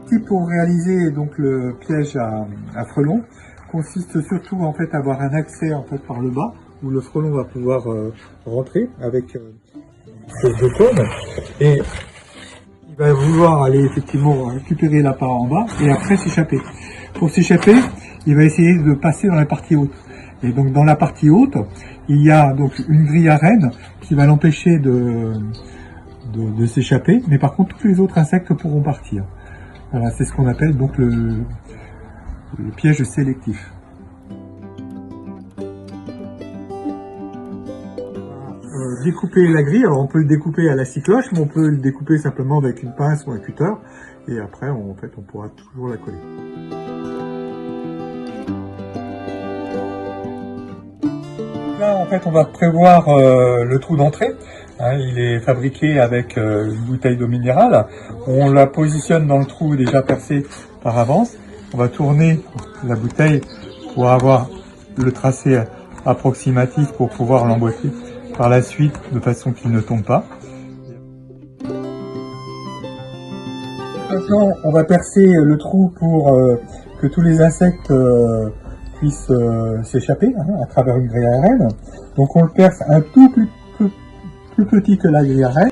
type pour réaliser donc le piège à frelons consiste surtout en fait à avoir un accès en fait par le bas où le frelon va pouvoir rentrer avec deux cônes et il va vouloir aller effectivement récupérer la part en bas et après s'échapper. Pour s'échapper, il va essayer de passer dans la partie haute. Et donc dans la partie haute, il y a donc une grille à rennes qui va l'empêcher de s'échapper, mais par contre tous les autres insectes pourront partir. Voilà, c'est ce qu'on appelle donc le piège sélectif. Découper la grille, alors on peut le découper à la scie cloche, mais on peut le découper simplement avec une pince ou un cutter, et après on pourra toujours la coller. Là en fait on va prévoir le trou d'entrée. Il est fabriqué avec une bouteille d'eau minérale. On la positionne dans le trou déjà percé par avance. On va tourner la bouteille pour avoir le tracé approximatif pour pouvoir l'emboîter par la suite de façon qu'il ne tombe pas. Maintenant, on va percer le trou pour que tous les insectes puissent s'échapper à travers une grille à rennes. Donc on le perce un tout plus petit que la grille à rennes.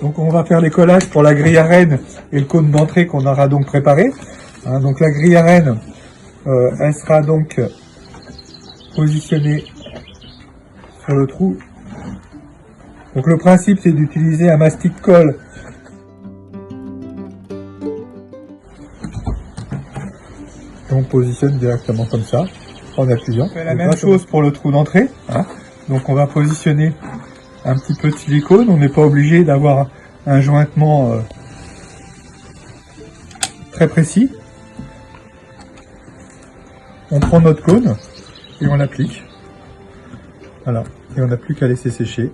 Donc on va faire les collages pour la grille à rennes et le cône d'entrée qu'on aura donc préparé. Donc la grille à rennes, elle sera donc positionnée sur le trou. Donc le principe c'est d'utiliser un mastic colle. On positionne directement comme ça, en appuyant. On fait la même chose pour le trou d'entrée. Donc on va positionner un petit peu de silicone. On n'est pas obligé d'avoir un jointement très précis. On prend notre cône et on l'applique. Voilà. Et on n'a plus qu'à laisser sécher.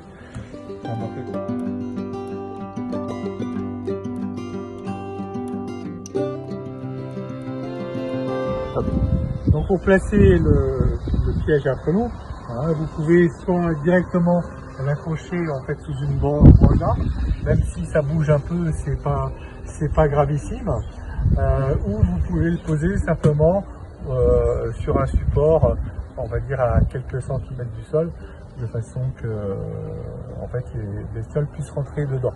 Donc pour placer le piège à frelons, vous pouvez soit directement l'accrocher en fait sous une broda, même si ça bouge un peu, c'est pas gravissime, ou vous pouvez le poser simplement sur un support, on va dire à quelques centimètres du sol, de façon que en fait les sols puissent rentrer dedans.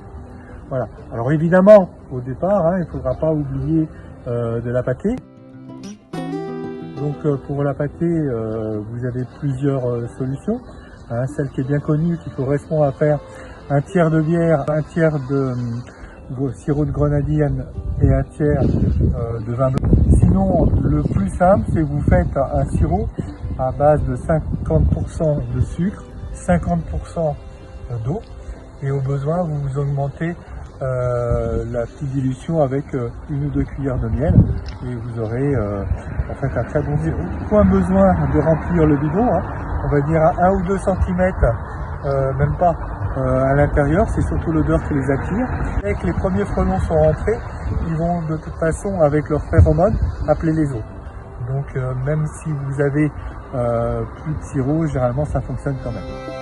Voilà. Alors évidemment, au départ, il ne faudra pas oublier de l'appâter. Donc pour l'appâter, vous avez plusieurs solutions. Celle qui est bien connue, qui correspond à faire un tiers de bière, un tiers de sirop de grenadine et un tiers de vin blanc. Sinon, le plus simple, c'est que vous faites un sirop à base de 50% de sucre, 50% d'eau, et au besoin, vous augmentez la petite dilution avec une ou deux cuillères de miel, et vous aurez en fait un très bon sirop. Point besoin de remplir le bidon, on va dire à 1 ou 2 cm, même pas à l'intérieur, c'est surtout l'odeur qui les attire. Dès que les premiers frelons sont rentrés, ils vont de toute façon avec leur phéromone appeler les autres. Donc même si vous avez plus de sirop, généralement ça fonctionne quand même.